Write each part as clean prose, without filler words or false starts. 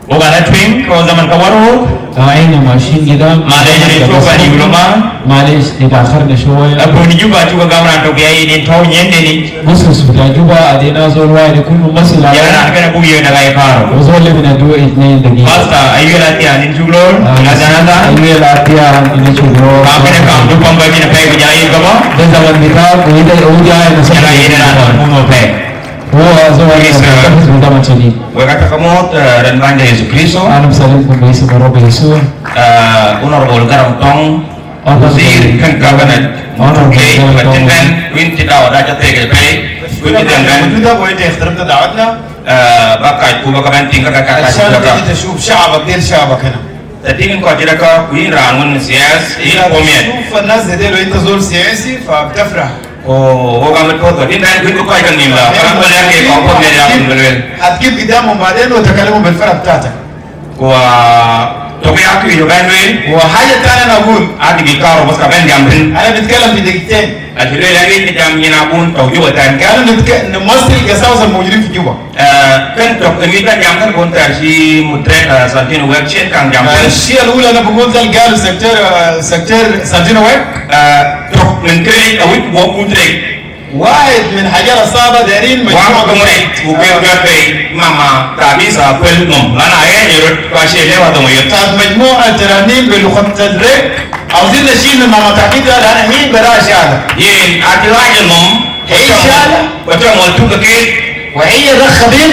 Bukan twin kalau zaman kawaru. أين ماشين جدا Malaysia ni coba di rumah. معلش اتأخرنا شوية Abu ni juga gambar tu kiai ni tahu nyende ni. بص بتعجبها أدينا زول واحد يكون ممثل Jangan nak kena buaya nak kaya karo. وزول اللي بندوه اثنين دقيقة Basta ayo latihan ni juglor. Nada. أيوة الأتيار ini شغله Kami nak kamu pembagi nak pergi jahit kau. ده زمان بتاعك وده وده نسمع Jangan ini nak mau pergi. هو زول يحتفظ بده شديد Kata kamu rentan Yesus Kristus. أنا بسلمكم باسم الرب يسوع Honorable Karangtong Wazir kan kabinet Oke, berjengan Win tidak ada jatuh ke baik Win tidak kan موجودة وانت احترمت دعوتنا Bakai ku bakaran tinggal kakak عشان kakak تيجي تشوف شعبك دير شعبك هنا Tadi kan kau tidak kau Win rangun sias Iya komen تشوف الناس دي وانت زول سياسي فبتفرح Oh, kamu tahu tadi kan Win kau ikan nila Karena banyak ke kau komen dia pun berdua هتجيب قدامهم بعدين وتكلموا بالفرق بتاعتك Kau Tapi aku juga kan Win وحاجة تانية أنا أقول Adik kau bos kapan jamrin أنا بتكلم في دقيقتين Akhirnya lagi kita menyenapun tahu juga kan كانوا نمثل القساوسة الموجودين في جوبا kan dok ini kan jam kan konter si mutre Santino web chain kang jam الشيء الأولى أنا بقول ده اللي قالوا سكتير سانتينو ويب dok menteri awit buat mutre واحد من حجر الصعبة دارين wang مجموعة kemuri bukan gape mama tak bisa pelum lana ayah nyurut kasih lewat dong ya بتاعت مجموعة ترانيم بلغة التدريب عاوزين نشيل من ماما تحديد ده لأن هي براها شهادة yin hati lagi mom هي شهادة betul mau tu ke وهي ده خبير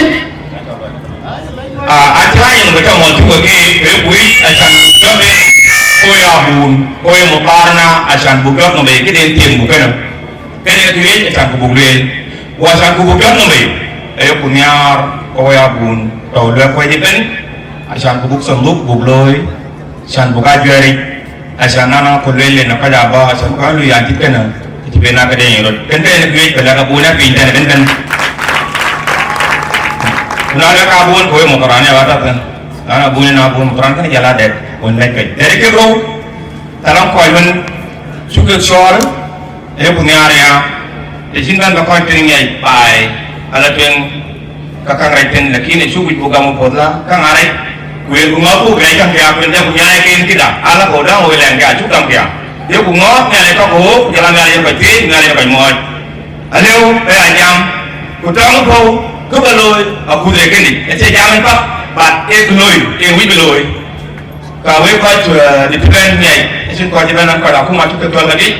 hati lagi betul mau tu ke bui asan gape koi abun koi mukarna asan bukan nomor kita tim bukan kene duit asan kubuglen wasan kubuglen nomor ayo punyar koi abun tau lu koi dipen asan kubuk senduk bugloi asan buka jari asan nana kulele nak kajaba asan kalu yang kita na kita bina kade yurut kene duit bela kabuna pintar kan Nada kabun koi motorannya batas kan Nada bunin abun motoran kan jalan dek online kan dari ke bro dalam koi men suka suara punya area di sini kan koi teringnya pai ala tu yang kakak raiten lagi ni suka buka mu podla kang arai kue bunga pu kaya kang dia punya punya lagi tidak ala kodang kue lagi acu kang dia dia bunga nyale kau ho jalan nyale yang kecil nyale yang kecil alo ayam kutang kau kebaloi aku lagi ni jadi jangan pak bat beloi yang wi beloi kau kau di tuan ni isin kau jalan nak kau aku mati ketua lagi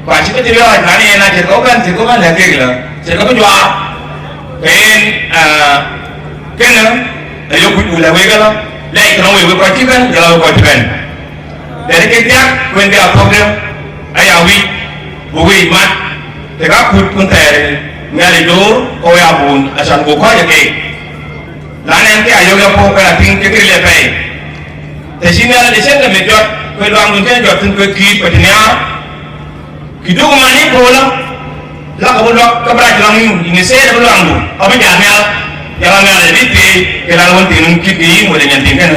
kau asyik tu dia nani enak cekau kan lagi gila cekau tu jual kena ayo kau ulah we kalau lagi kalau we kau cikan jalan kau cikan dari ketiak kau dia problem ayawi bukan mat tegak kau pun ter ngali dor kau ya pun asal kau aja ke lain nanti ayo yang kau kena tinggi kiri lepai di sini ada di sini mejot kau doang mungkin jot kau kiri petinya kidu kemana kau lah lah kau doang keberat jalan ini saya dah berulang tu tapi jalan lebih ti kelalauan tinun kiri mulai nyantingkan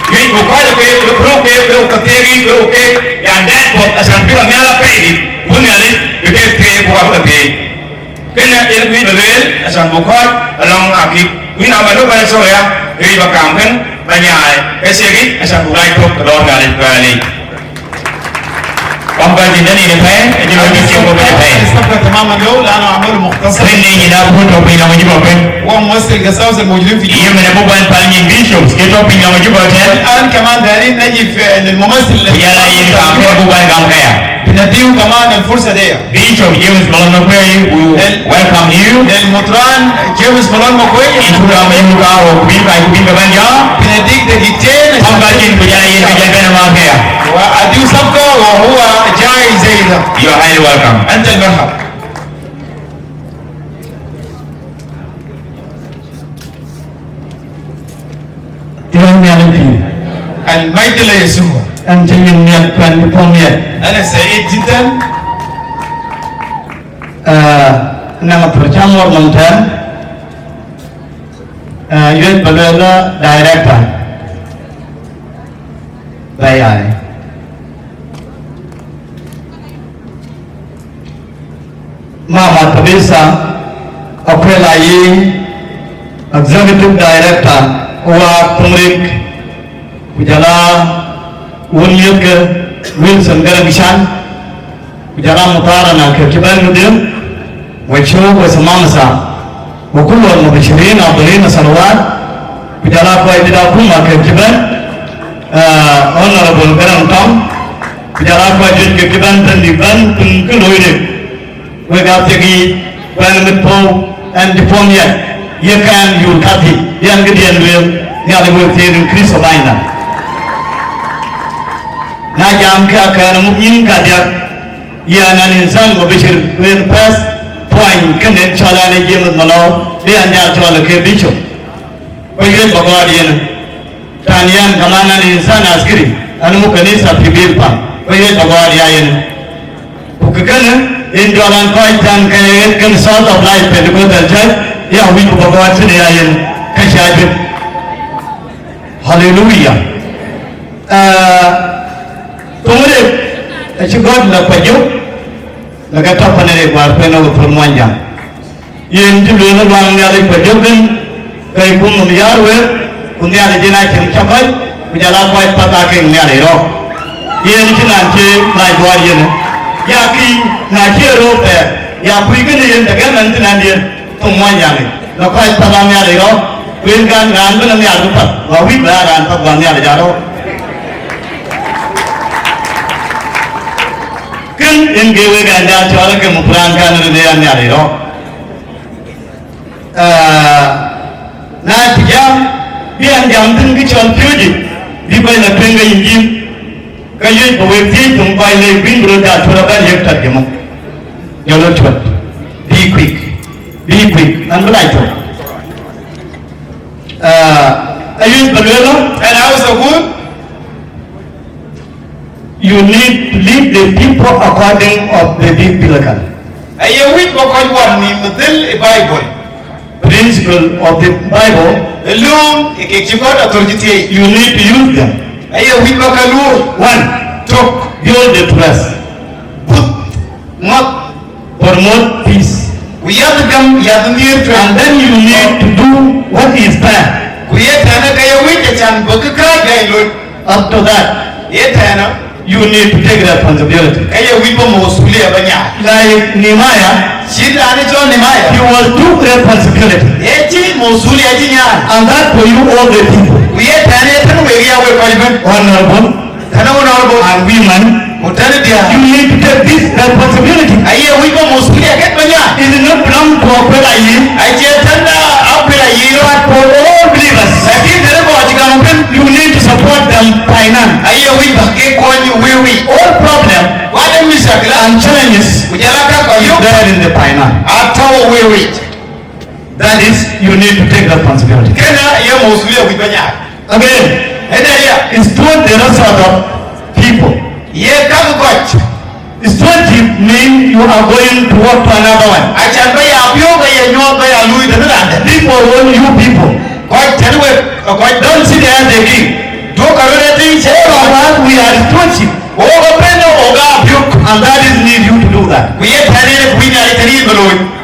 ini kau aja kau keteri kau yang dah buat asal kau nyala pergi pun nyali kau keteri kau keteri kena ilmu bebel asal bukan along akik ini nama lu pada saya ini bakam kan banyak kesegi asal bukan itu kedua kali Bangga jindan ini pen, ini lagi siapa punya pen? استفدت تماما له لأنه عمله مختصر Pen ni kita pun topi nama juga pen. هو ممثل القساوسة الموجودين في Ia mana bukan paling bishops, kita topi nama juga pen. الآن كمان دارين نجي للممثل الذي Ia lain kamu bukan kamu kaya. بنديهم كمان الفرصة دي Bishop James Malone Mokwe, we welcome you. للمطران جيمس مالون مكوي Itu nama yang muka aku bingung banja. بنديك دقيقتين Bangga jin berjaya berjaya nama kaya. وأديه صفقة وهو جاي زي ده You are highly welcome. أنت المرحب Tuhan yang lebih المجد ليسوع أنت menyiapkan pemiat أنا سعيد جدا nama percamur montan yun balala director bayai mama teresa aku lagi Executive Director wa Tumrik Kujala Wunyuk Wilson Garamishan Kujala Mutara na Kiban Mudim Wacho Wasamamasa Wakulu Mubishirin Abdulina Salawat Kujala Kwa Ibida Kuma Kiban Honorable Garam Tom Kujala Kwa Kiban Tandiban Tunkuloide Wegapegi Banmitpo and Deformia Yakan Yukati, Yan Gideon will, Yalabu increase of Ina. Najam Kakanum in Kadia, Yan and San Bishop will pass point, Canet Chalani Jim Malo, the Anjala Bishop. We get Bagadian, Tanyan, Kamanan in San Asgiri, and Mukanisa Pibilpa. We get Bagadian. Pukakana, in Jolan Point and can sort of life and go to judge. Ya we go back to the iron Kashajit. Hallelujah. Tumure, as you got the Pajo, the Gatapanere Barpeno from Wanja. In the Luna Wangari Pajogan, Kaipum Yarwe, Kunya Jina Chabai, Vijala Pai Pataking Nariro. Yen Chinanche, my guardian. Yaki, Nakiro, Yapigan in the government and Tumwanyani. The quite Palamia, Wingan, Rangan, and Yadupa, or we bear and Pagania Jaro. Kin in Giving and Yachalaka Muprangan and Yanero. Natjam, be and Jamton which on Fuji, people in the finger in Jim, Kayan, with him by the window that for a very hectare. Yellow, be quick. Be quick and lighter. Ayun Balwelo, and I was a good. you need to lead the people according of the big biblical A week of one in the Bible. principle of the Bible. Alone, a Kichikot authority. You need to use them. A week of a law. One, talk, build the trust, Put not. promote peace, We have to come, we have to near to and then you need to do what is fair. We have to have a week and book a cry. After that, Yet, you need to take responsibility. a week of Mosulia Banya. Like Nehemiah, She ran it on the he Maya. was took responsibility, Eti Mosulia Dinya. and that for you all the people, We had Tanatan where we are with honorable Honorable and women. Mutanadia. You need to take this responsibility. A week of Mosulia get Banya. It is not belong to Operayi, I just turned out with a year. but for all believers. I think the report You need to support them finance. a week of get on you will we. All problem What a miracle and challenges we are is there in the finance. after we wait. That is, you need to take responsibility. Can I hear Mosulia with Banya? Again, And then, it's told the rest of the people. yeah, come got. It's 20 mean you are going to work to another one. I can buy a yoga and you buy a Louis the Milan. People want you people. Quite tell me, quite Don't sit there and again. talk about things. But we are 20. Over Breno, Oga, Buke. And that is need you to do that. We have had it, we are in the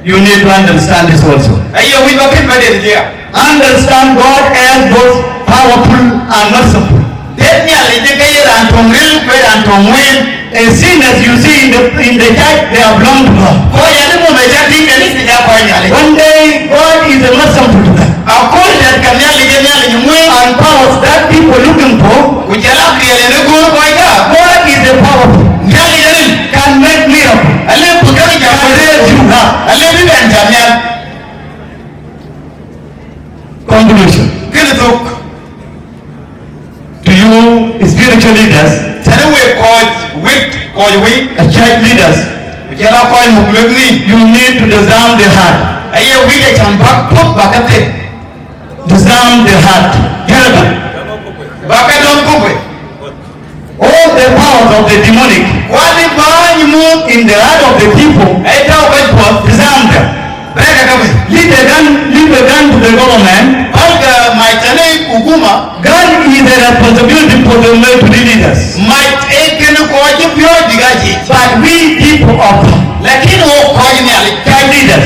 You need to understand this also. Aye, we got it by the year. Understand God as both powerful and merciful. Then, yeah, the Gayer and Tom Real, and Tom Wayne. A sin as you see in the church, they are belong to God. Oh, yeah, the moment I think that is the Japan. One day, God is a merciful to them. Of course, that can nearly get nearly you win. And powers that people looking for, Which are up here and a good boy. God is a powerful. Nearly, Can make miracle. I live to carry Can raise you up. I live in Benjamin. Conclusion. Get it up. To you, spiritual leaders, Tell me, called wit, called weak. church leaders, Which are up on Mugni. you need to disarm the heart. Aye, we can back up back at it. Disarm the heart. Terrible. Back at don't go away. All the powers of the demonic What if you move in the heart of the people, I tell what was disarm them. back at away. Leave a gun to the government. My Tane Uguma God is a responsibility for the military leaders. might take in the court of your digaji. But we people of Like in all calling church leaders,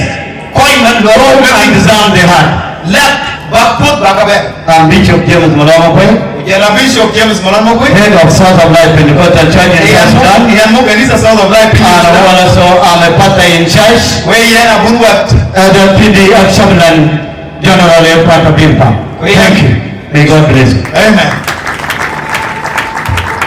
coin من لورو انتظام دهان لا بقبض بقبل Bishop James Malama Boy وجلا بيشوب جيمس مولان مقوي Head of South of Life Pentecostal Church in South Sudan هي مو كنيسة South of Life and also I'm a pastor in church وهي أنا بنوت the PD of Shablan General part of Bimpa. Thank you. May God bless you. Amen.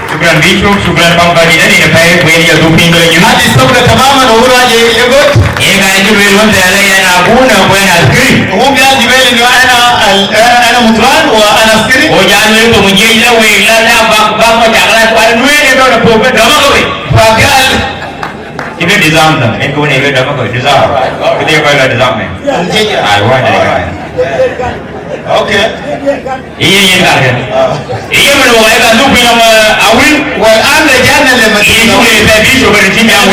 Syukran Bishop, syukran Bangka Jidan ini pakai kue dia dupin dulu juga. هذه الصبغة تماما هو راجع يقول Kan itu belum ada yang aku nak kue nak kiri. هو قال جبال إنه أنا مطران وأنا عسكري. Oh jangan itu menjadi kue lana bang macam mana kau ada duit itu ada program drama kau. فقال Itu design dah. Itu ni itu drama kau design. Kita kau ada design ni. Ayo ada. أوكي. Iya kan. Iya mana orang kan tu punya awil. والآن رجعنا لما Itu lebih Bishop berarti yang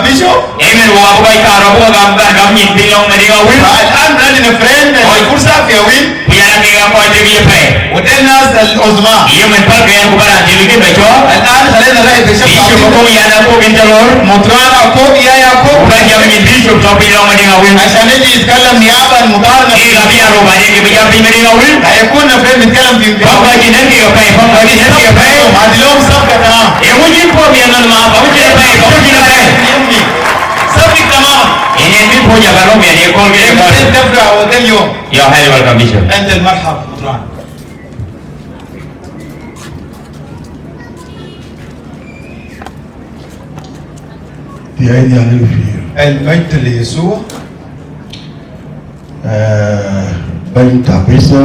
بيشوب. Amen. Wah kau baik cara kau gambar kami tinggal dengan awil. الآن بدنا فرين الفرصة في وين. Biar kita kau ada dia pakai. وده الناس العظماء. Iya mental yang kau berada di sini betul. الآن خلينا نلاقي بيشوب. Bishop kau yang aku bintalor. مطران أكوب يا يعقوب. Bukan yang ini Bishop tapi yang dengan awil. عشان يجي يتكلم نيابة مطارنة. Ini kami yang rumah ini kita yang dengan awil. هيكون فرين بيتكلم في Bangka Jidan kita pakai. Bangka Jidan kita pakai. هذه لهم صفقة تمام. Mungkin kau yang nama kau tidak pakai. Kau tidak pakai. يمي صفقة تمام. Ini punya kalau dia kau dia kau. أنت تفرع وده اليوم. Ya hai welcome Bishop. أنت المرحب مطران. Tiada yang lebih. المجد ليسوع. Baik Tabisa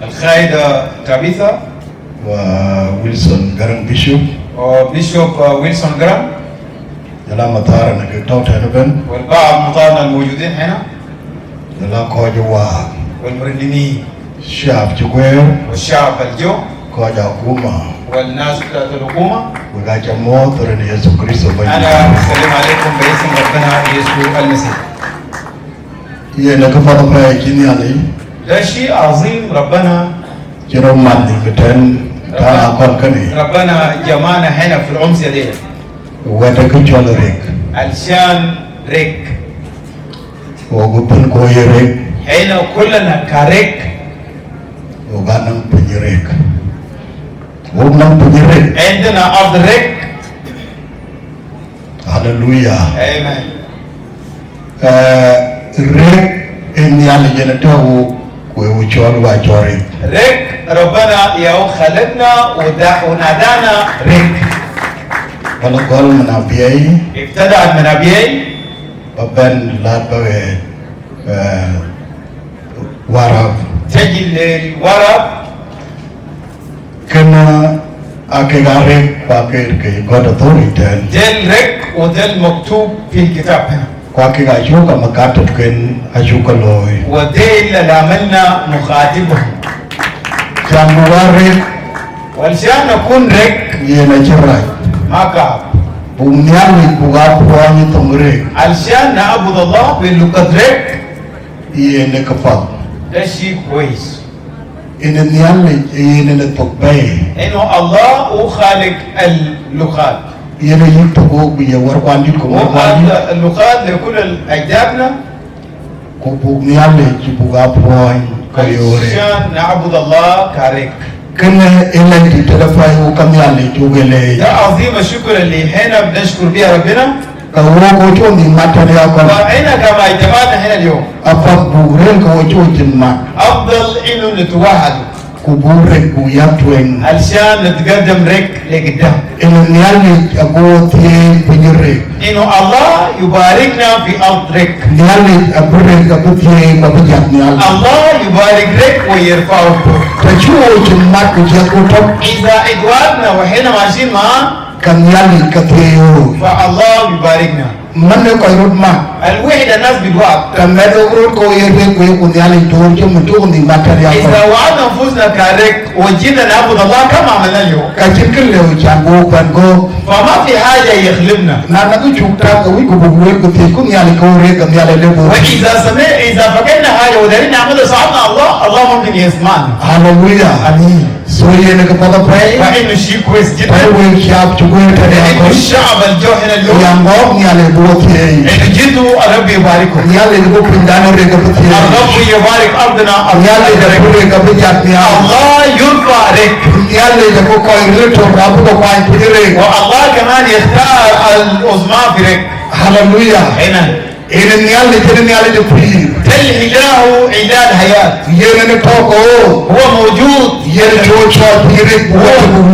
الخايدة تابيثا Wilson Garang Bishop وبيشوب ويلسون جرام dalam matara nak tahu terben والبعض مطارنا الموجودين هنا dalam kawaja والمرنمين syaf juga والشعب الجو kawaja kuma والناس بتاعت الحكومة. berkaca motor ni Yesus Kristus أنا banyak. أسلم عليكم باسم ربنا يسوع المسيح. Ia nak kepada saya kini ali ده شيء عظيم ربنا jerom mandi beten tak akan kini. ربنا جمعنا هنا في الأمسية دي Wada kecuali rek, علشان ريك walaupun kau rek, هنا كلنا كريك waganang penyerek, waganang penyerek. عندنا أرض ريك. Haleluya. آمين. Rek ini ali jana tahu kue ucol wajori. ريك ربنا يا خلقنا ونادانا ريك. Kalau kau menabiai, ابتدأ المنابيع baban lat bawe warab. تجي للورق Kena akegarek pakai ke God authority. ده الرك وده المكتوب في الكتاب هنا Kau akegajuka makatut ken ajuka loy. وده اللي عملنا نخاطبهم Jangan warek علشان نكون رك ye na cerai. ما كعب Bunyian buka puanyi tongrek علشان نعبد الله باللغة رك. ye ne kafal. ده شيء كويس Ini nian ye ne tokbai. انه الله هو خالق اللغات Ye ne yitoko biya warwandi ko هو warwandi. خالق اللغات لكل اجدادنا Ko bunyian buka puanyi kayore. علشان نعبد الله كرك. Kena elan di telefai kami ale jugele. ده عظيم الشكر اللي هنا بنشكر بيها ربنا. Kau ko choni matari akon. وهنا كما اجتمعنا هنا اليوم Apa buren kau choni mat. افضل انه نتوحد Kuburek buya tueng. علشان نتقدم رك لقدام. Ini niali aku tie penyerek. انه الله يباركنا في ارض رك. Niali aburek aku tie babajak niali. الله يبارك رك ويرفعه فوق. Tajuo jemat kujaku top. اذا ادوارنا وحين ماشيين معاه Kanyali katrio. فالله يباركنا. Mana kau irut mat. الوحدة الناس بدواب. Kamera urut kau yerbe kau kunyali tuh cuma tuh ni matari akon. اذا وعدنا انفسنا كرك وجينا نعبد الله كما عملنا اليوم Kacir kele jago pango. فما في حاجة يغلبنا. Nana ku cukta kau iku bubuek ku tie kunyali kau re kanyali lebo. اذا فكرنا حاجة ودارين نعملها صعبنا الله ممكن يسمعنا. Haleluya. امين. Soye ne kepada pray. فانه شيء كويس جدا. Pray we siap juga tadi لانه akon. الشعب الجو هنا اليوم Yang ngok ni ale وكي إن جيتوا الرب يبارككم. يالي دبو بندانو ريكا بتي الرب يبارك أرضنا. يالي دبو ريكا بجاتني الله يرفع رك. يالي دبو كوي ريتو رابو كوي تيري والله كمان يختار العظماء في رك. هللويا هنا إن يالي ترين يالي دبو تل إله إله الحياة. يالي نتوكو هو موجود. يالي جوشا تيري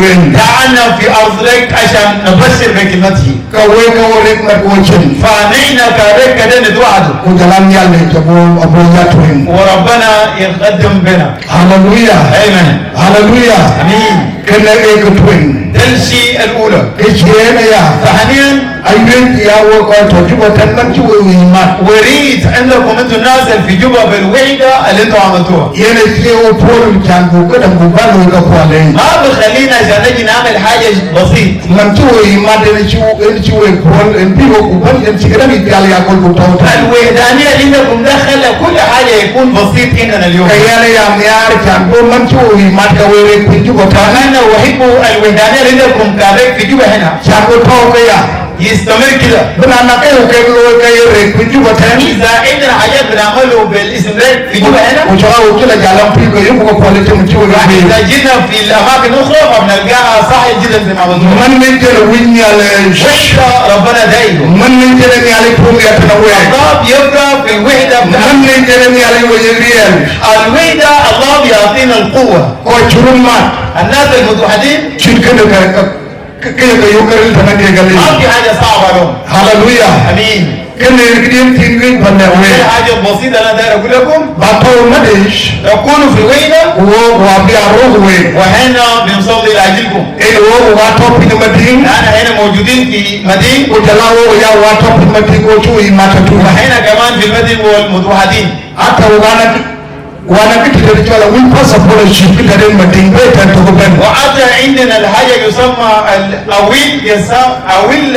وين دعنا في أرض رك عشان نبشر بكلمته. كوي ريك مكوشن فعنينا كرك كده ندوعده. وجلام يالي تبو أبو ياتوين وربنا يقدم بنا. هللويا آمين. هللويا امين. كنا ايكتوين ده الشيء الاولى. كيشينا يا ثانيا ايوين يا وقت جوبا تنمشي ويمان وريد عندكم انتم نازل في جوبا بالوحده اللي انتم عملتوها. يانا سيو بول كانوا كده مبالو يقوالين ما بخلينا عشان نجي نعمل حاجه بسيط. من تو يمان نشو بول بيو كوبان يمسكنا بيالي يقول بتوتا الوحدانيه اللي عندكم ده خلى كل حاجه يكون بسيط عندنا اليوم. يانا يا ميار كان بول من تو يمان كويري في جوبا انا احب الوحدانيه اللي عندكم كارك في جوبا هنا. شاكو توكيا يستمر كده. بنانا كيو كيلو كيري في جوبا تاني اذا عندنا حاجات بنعمله بالاسم ده في جوبا هنا. وشغال كده جالهم في يبقى كواليتي مشوي اذا جينا في الاماكن اخرى فبنلقاها صحيح جدا زي ما بنقول. من نجر وين على وحده ربنا دايما. من نجر على كل يتنوع الله بيبقى في الوحده. من نجر على وجريال الوحده الله بيعطينا القوه. وشرما الناس المتوحدين شركة كده يوكر التنقل ما قال في حاجه صعبه لهم. هاللويا امين. كنا يركضين تيجي في بنوي حاجه بسيطه انا داير اقول لكم بطل مدش تكونوا في الوحده وابيع روحه وهنا بنصلي لاجلكم. إيه واتو في المدين انا هنا موجودين في مدينه وجلاو يا واتو في المدين وشوي ما تطلع وهنا كمان في المدينه والمتوحدين. حتى وانا كنت ترجع وين باسبور الشيء كده المدين بيت تقبل وحتى عندنا الحاجه يسمى الاويل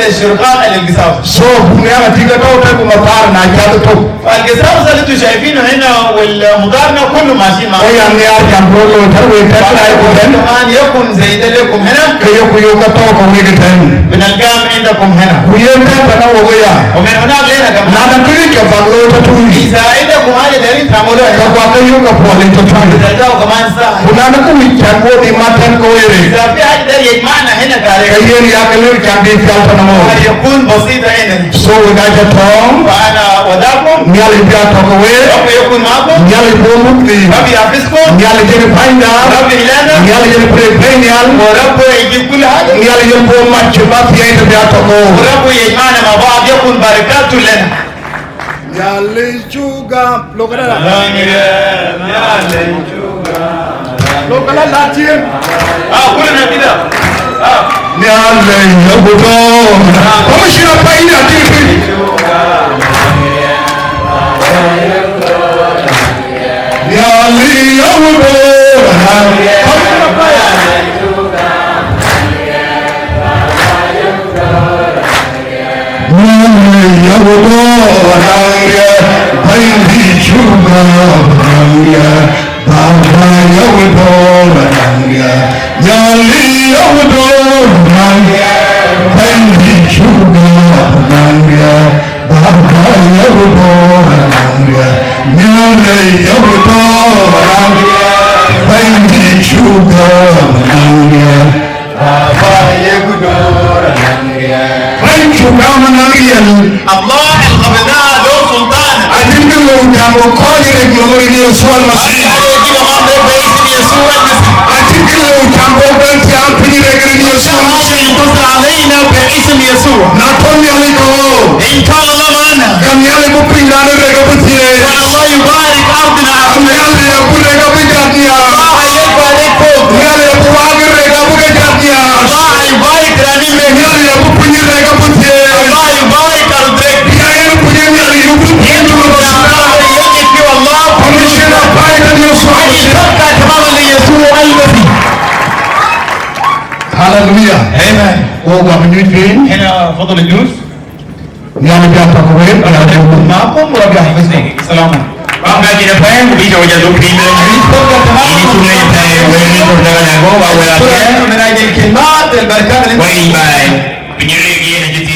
الشرقاء للقصاص. سو بنيانا تيجا تو تكو مطار ناجاد تو فالقصاص اللي انتم شايفينه هنا والمدارنا كله ماشي معاه. ويا نيار كان بقول تروي تطلع يقول كمان يكون زي ده لكم هنا كيو يوكا تو كوي كتان بنلقاهم عندكم هنا. وينتا بنا ويا ومن هناك لنا كمان. نانا كيري كبالو تتوي اذا عندكم حاجه دارين تعملوها كبالو يوكا بولين تتوي تلقاوا كمان سهل. ونانا كوي كان بودي ما تن كويري اذا في حاجه داري يجمعنا هنا كاريك كيين يا كلير كان بيفعل تنمو يكون بسيطه عندنا. سو وجاجا توم فانا وداكم نيالي بيا توكوي رب يكون معكم. نيالي بومكلي رب يحفظكم. نيالي جيني بايندا رب يلانا. نيالي جيني بريبينيال ورب يجيب كل حاجه. نيالي جيني بوم ما تشبا في عيد بيا توكو ورب يجمعنا مع بعض يكون بركاته لنا. نيالي شوغا لوكالا لوكالا لاتين كلنا كده. نيالي يبودو ومشينا بايندا تيجي نيالي يبودو الله الغبناء له سلطان. يسوع المسيح يجيب امر باسم يسوع المسيح. atikiwe utambobenzi ampiregeni Yesu ينتصر علينا باسم يسوع. natoni aliko ان كان معنا kamyale kupingana regabutie الله يبارك ارضنا. kamyale yakuregabujatnia الله يبارك فوق. myale yakuwagi regabujatnia الله يبارك رنيمه. myale yakupunyi regabutie الله يبارك ارضك. myale yakupunyi myale yakupunyi يجب في الله komishina paita Yesu يبقى تماما ليسوع المسيح. haleluya amen. oga mnyutin هنا فضل الجلوس myale byatakuwe معكم ورب يحفظكم. سلام. Bangga kita pun bisa jatuh kita ini sungai saya wali saudara nago bawa lagi من اجل الكلمات البركات اللي wali bay penyelidik yang jadi